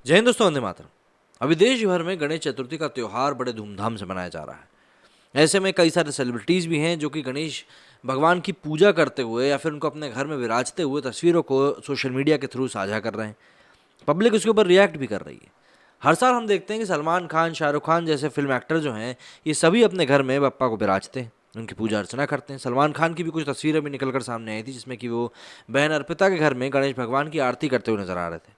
जय हिंद दोस्तों, वंदे मातरम। अभी देश भर में गणेश चतुर्थी का त्यौहार बड़े धूमधाम से मनाया जा रहा है। ऐसे में कई सारे सेलिब्रिटीज़ भी हैं जो कि गणेश भगवान की पूजा करते हुए या फिर उनको अपने घर में विराजते हुए तस्वीरों को सोशल मीडिया के थ्रू साझा कर रहे हैं। पब्लिक उसके ऊपर रिएक्ट भी कर रही है। हर साल हम देखते हैं कि सलमान खान, शाहरुख खान जैसे फिल्म एक्टर जो हैं, ये सभी अपने घर में बप्पा को विराजते हैं, उनकी पूजा अर्चना करते हैं। सलमान खान की भी कुछ तस्वीरें भी निकल कर सामने आई थी जिसमें कि वो बहन अर्पिता के घर में गणेश भगवान की आरती करते हुए नजर आ रहे थे।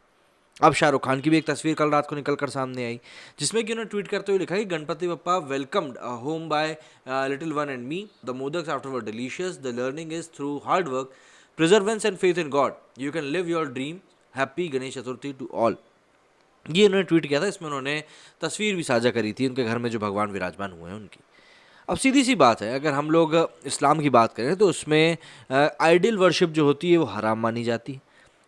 अब शाहरुख खान की भी एक तस्वीर कल रात को निकल कर सामने आई जिसमें कि उन्होंने ट्वीट करते हुए लिखा कि Ganpati Bappa welcomed home by little one and me, the modaks after were delicious, the learning is through hard work, perseverance and faith in God, you can live your dream, happy Ganesh Chaturthi to all. ये उन्होंने tweet किया था। इसमें उन्होंने तस्वीर भी साझा करी थी उनके घर में जो भगवान विराजमान हुए हैं उनकी। अब सीधी सी बात है, अगर हम लोग इस्लाम की बात करें तो उसमें आइडल वर्शिप जो होती है वो हराम मानी जाती है।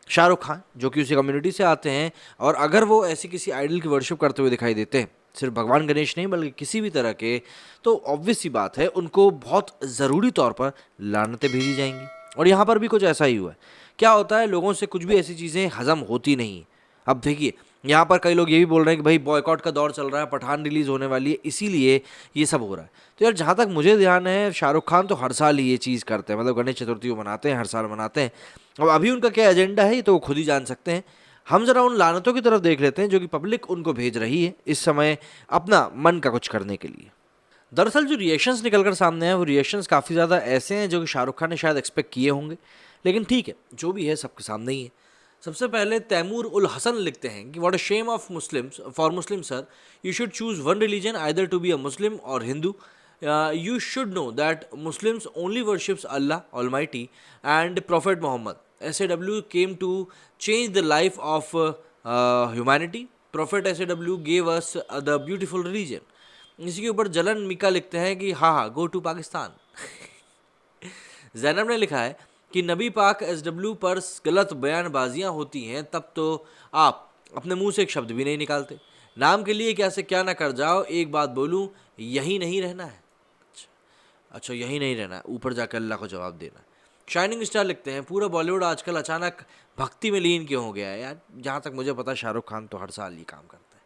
शाहरुख खान जो कि उसी कम्युनिटी से आते हैं, और अगर वो ऐसी किसी आइडल की वर्शिप करते हुए दिखाई देते हैं, सिर्फ भगवान गणेश नहीं बल्कि किसी भी तरह के, तो ऑब्वियस सी बात है उनको बहुत ज़रूरी तौर पर लानतें भेजी जाएंगी। और यहाँ पर भी कुछ ऐसा ही हुआ है। क्या होता है, लोगों से कुछ भी ऐसी चीज़ें हजम होती नहीं। अब देखिए, यहाँ पर कई लोग ये भी बोल रहे हैं कि भाई बॉयकॉट का दौर चल रहा है, पठान रिलीज़ होने वाली है, इसीलिए ये सब हो रहा है। तो यार, जहाँ तक मुझे ध्यान है, शाहरुख खान तो हर साल ही ये चीज़ करते हैं, मतलब गणेश चतुर्थी वो मनाते हैं, हर साल मनाते हैं। अब अभी उनका क्या एजेंडा है ये तो वो खुद ही जान सकते हैं। हम जरा उन लानतों की तरफ देख लेते हैं जो कि पब्लिक उनको भेज रही है इस समय अपना मन का कुछ करने के लिए। दरअसल जो रिएक्शंस निकल कर सामने हैं वो रिएक्शंस काफ़ी ज़्यादा ऐसे हैं जो कि शाहरुख खान ने शायद एक्सपेक्ट किए होंगे, लेकिन ठीक है, जो भी है सबके सामने ही है। सबसे पहले तैमूर उल हसन लिखते हैं कि what a shame of Muslims for Muslim sir, you should choose one religion either to be a Muslim और Hindu. You should know that Muslims only worships Allah Almighty and Prophet Muhammad. SAW came to change the life of humanity. Prophet SAW gave us the beautiful religion. इसी के ऊपर जलन मिका लिखते हैं कि हाँ, go to Pakistan. Zainab ने लिखा है कि नबी पाक SW पर गलत बयानबाजियाँ होती हैं तब तो आप अपने मुंह से एक शब्द भी नहीं निकालते। नाम के लिए क्या से क्या ना कर जाओ, एक बात बोलूँ, यही नहीं रहना है। अच्छा, यही नहीं रहना है, ऊपर जाकर अल्लाह को जवाब देना। शाइनिंग स्टार लिखते हैं पूरा बॉलीवुड आजकल अचानक भक्ति में लीन क्यों हो गया है यार। जहाँ तक मुझे पता, शाहरुख खान तो हर साल ये काम करता है।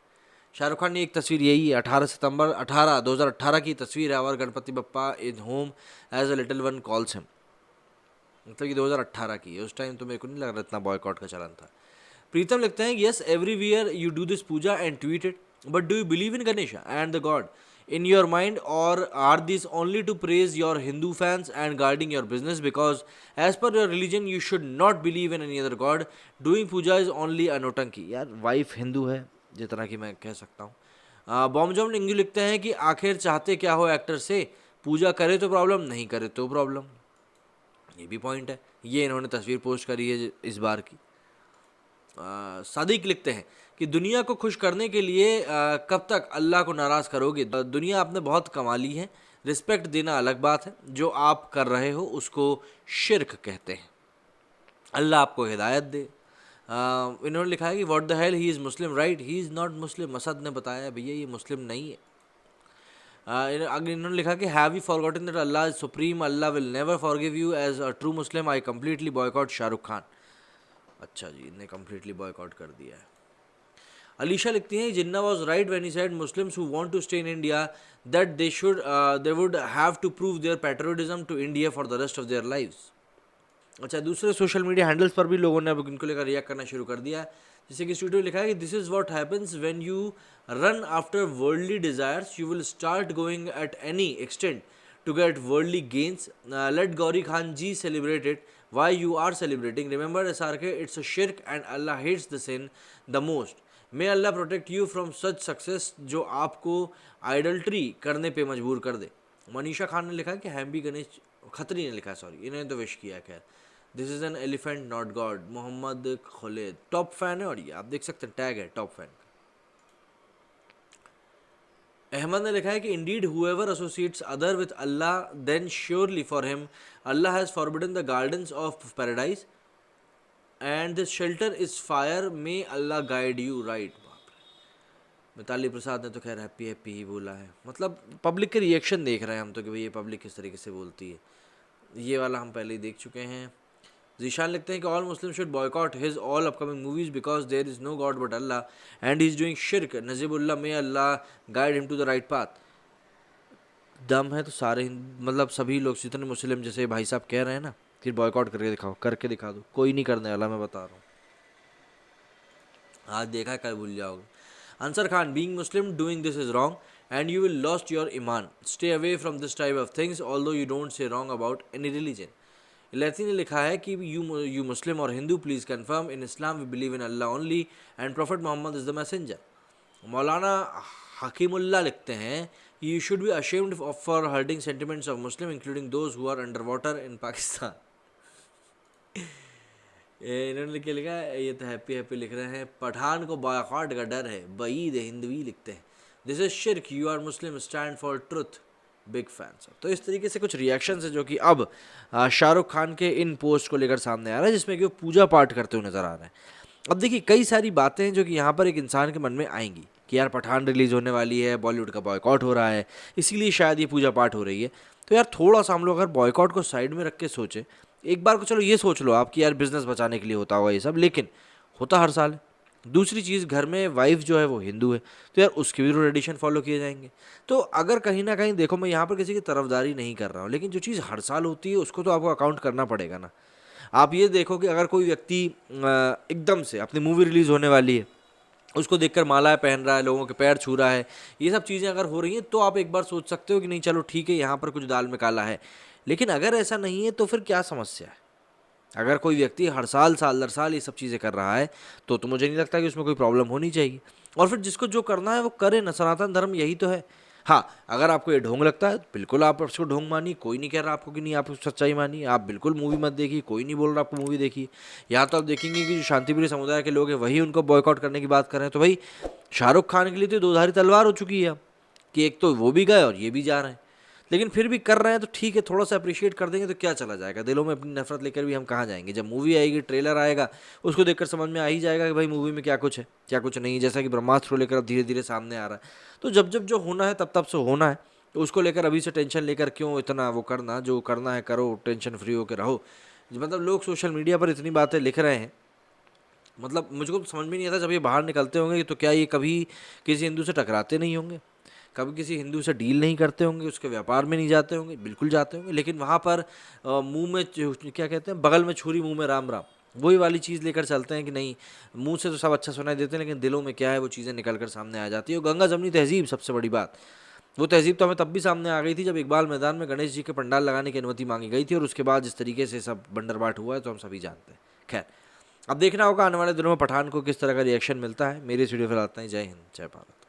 शाहरुख खान ने एक तस्वीर, यही 18 सितंबर 2018 की तस्वीर है, और Ganpati Bappa in home as a little one calls him, मतलब कि 2018 की है। उस टाइम तो मेरे को नहीं लग रहा इतना बॉयकॉट का चलन था। प्रीतम लिखते हैं yes, everywhere you do this puja and tweet it, but do you believe in Ganesh and the God in your mind, or are these only to praise your Hindu fans and guarding your business? Because as per your religion you should not believe in any other god. Doing puja is only a notanki. यार, wife Hindu है जितना कि मैं कह सकता हूँ। बॉम्बजॉम लिंगू लिखते हैं कि आखिर चाहते क्या हो एक्टर से, पूजा करे तो प्रॉब्लम, नहीं करे तो प्रॉब्लम। ये भी पॉइंट है। ये इन्होंने तस्वीर पोस्ट करी है इस बार की। सादिक लिखते हैं कि दुनिया को खुश करने के लिए कब तक अल्लाह को नाराज़ करोगे। दुनिया आपने बहुत कमा ली है, रिस्पेक्ट देना अलग बात है, जो आप कर रहे हो उसको शिर्क कहते हैं। अल्लाह आपको हिदायत दे। इन्होंने लिखा है कि what the hell, he is Muslim right, he is not Muslim. Asad ने बताया भैया ये मुस्लिम नहीं है। अगर इन्होंने लिखा कि have you forgotten that Allah is supreme, Allah will never forgive you as a true Muslim, I completely boycott Shahrukh Khan. अच्छा जी, इन्हें कम्प्लीटली बॉयकॉट कर दिया है। अलीशा लिखती हैं Jinnah was right when he said Muslims who want to stay in India that they would have to prove their patriotism to India for the rest of their lives. अच्छा, दूसरे सोशल मीडिया हैंडल्स पर भी लोगों ने अब इनको लेकर react करना शुरू कर दिया है। जैसे कि स्टूडियो लिखा है कि this is what happens when you run after worldly desires, you will start going at any extent to get worldly gains. Let Gauri Khan ji celebrate it. Why you are celebrating? Remember, SRK, it's a shirk and Allah hates the sin the most. May Allah protect you from such success जो आपको आइडल्ट्री करने पे मजबूर कर दे। मनीषा खान ने लिखा कि हैम्बी गणेश, खत्री ने लिखा, सॉरी, इन्होंने तो विश किया। खैर, this is an elephant not god. Mohammad खुलेद टॉप फैन है, और ये आप देख सकते हैं टैग है टॉप फैन। अहमद ने लिखा है कि indeed whoever associates other with Allah then surely for him Allah has forbidden the gardens of paradise and this shelter is fire, may Allah guide you right. बाप रे, मिताली प्रसाद ने तो खैर हैप्पी हैप्पी ही बोला है। मतलब पब्लिक के रिएक्शन देख रहे हैं हम तो कि भाई ये पब्लिक किस तरीके से बोलती है। ये वाला हम पहले ही देख चुके हैं। जीशान लिखते हैं कि all Muslim should boycott his all upcoming movies because there is no god but Allah and he is doing शिर्क। Najibullah may Allah guide him to the right path. दम है तो सारे मतलब सभी लोग जितने मुस्लिम जैसे भाई साहब कह रहे हैं ना, फिर बॉयकॉट करके दिखाओ, करके दिखा दो। कोई नहीं करने वाला, मैं बता रहा हूँ। आज देखा कल भूल जाओगे। Ansar Khan, being Muslim, doing this is wrong and you will lost your iman. Stay away from this type of things although you don't say wrong about any religion. इलायती ने लिखा है कि you Muslim or Hindu please confirm in Islam we believe in Allah only and Prophet Muhammad is the messenger. मौलाना हकीमुल्ला लिखते हैं you should be ashamed for hurting sentiments of Muslim including those who are underwater in Pakistan. इन्होंने क्या लिखा है, ये तो happy happy लिख रहे हैं, पठान को बॉयकॉट का डर है, बईद हिंदवी लिखते हैं, दिस इज शिर्क, you are Muslim stand for truth, big fans. तो इस तरीके से कुछ रिएक्शन है जो कि अब शाहरुख खान के इन पोस्ट को लेकर सामने आ रहा है, जिसमें कि वो पूजा पाठ करते हुए नजर आ रहे हैं। अब देखिए कई सारी बातें हैं जो कि यहाँ पर एक इंसान के मन में आएंगी कि यार पठान रिलीज होने वाली है, बॉलीवुड का बॉयकॉट हो रहा है, इसीलिए शायद ये पूजा पाठ हो रही है। तो यार थोड़ा सा हम लोग अगर बॉयकॉट को साइड में रख के सोचें, एक बार को चलो ये सोच लो आप कि यार बिजनेस बचाने के लिए होता होगा ये सब, लेकिन होता हर साल है। दूसरी चीज़, घर में वाइफ जो है वो हिंदू है, तो यार उसके भी ट्रेडिशन फॉलो किए जाएंगे। तो अगर कहीं ना कहीं देखो, मैं यहाँ पर किसी की तरफदारी नहीं कर रहा हूँ, लेकिन जो चीज़ हर साल होती है उसको तो आपको अकाउंट करना पड़ेगा ना। आप ये देखो कि अगर कोई व्यक्ति एकदम से अपनी मूवी रिलीज़ होने वाली है, उसको देखकर मालाएं पहन रहा है, लोगों के पैर छू रहा है, ये सब चीज़ें अगर हो रही हैं तो आप एक बार सोच सकते हो कि नहीं चलो ठीक है, यहाँ पर कुछ दाल में काला है। लेकिन अगर ऐसा नहीं है तो फिर क्या समस्या है? अगर कोई व्यक्ति हर साल साल दर साल ये सब चीज़ें कर रहा है तो मुझे नहीं लगता कि उसमें कोई प्रॉब्लम होनी चाहिए। और फिर जिसको जो करना है वो करे ना, सनातन धर्म यही तो है। हाँ, अगर आपको ये ढोंग लगता है बिल्कुल आप उसको ढोंग मानिए, कोई नहीं कह रहा आपको कि नहीं आप सच्चाई मानिए, आप बिल्कुल मूवी मत देखिए, कोई नहीं बोल रहा आपको मूवी देखिए। यहाँ तो आप देखेंगे कि जो शांतिप्रिय समुदाय के लोग हैं वही उनको बॉयकॉट करने की बात कर रहे हैं। तो भाई शाहरुख खान के लिए तो दो धारी तलवार हो चुकी है अब, कि एक तो वो भी गए और ये भी जा रहे हैं। लेकिन फिर भी कर रहे हैं तो ठीक है, थोड़ा सा अप्रिशिएट कर देंगे तो क्या चला जाएगा। दिलों में अपनी नफरत लेकर भी हम कहाँ जाएंगे? जब मूवी आएगी, ट्रेलर आएगा, उसको देखकर समझ में आ ही जाएगा कि भाई मूवी में क्या कुछ है क्या कुछ नहीं। जैसा कि ब्रह्मास्त्र लेकर अब धीरे धीरे सामने आ रहा है, तो जब जब जो होना है तब तब से होना है। तो उसको लेकर अभी से टेंशन लेकर क्यों इतना वो करना? जो करना है करो, टेंशन फ्री होकर रहो। मतलब लोग सोशल मीडिया पर इतनी बातें लिख रहे हैं, मतलब मुझको तो समझ में नहीं आता, जब ये बाहर निकलते होंगे तो क्या ये कभी किसी हिंदू से टकराते नहीं होंगे, कभी किसी हिंदू से डील नहीं करते होंगे, उसके व्यापार में नहीं जाते होंगे? बिल्कुल जाते होंगे। लेकिन वहाँ पर मुंह में क्या कहते हैं, बगल में छुरी मुंह में राम राम, वही वाली चीज़ लेकर चलते हैं कि नहीं मुंह से तो सब अच्छा सुनाई देते हैं, लेकिन दिलों में क्या है वो चीज़ें निकल कर सामने आ जाती है। और गंगा जमनी तहजीब सबसे बड़ी बात, वो तहजीब तो हमें तब भी सामने आ गई थी जब इकबाल मैदान में गणेश जी के पंडाल लगाने की अनुमति मांगी गई थी, और उसके बाद जिस तरीके से सब बंडरबाट हुआ है तो हम सभी जानते हैं। खैर, अब देखना होगा आने वाले दिनों में पठान को किस तरह का रिएक्शन मिलता है। मेरी इस वीडियो फिलहाल इतना ही। जय हिंद, जय भारत।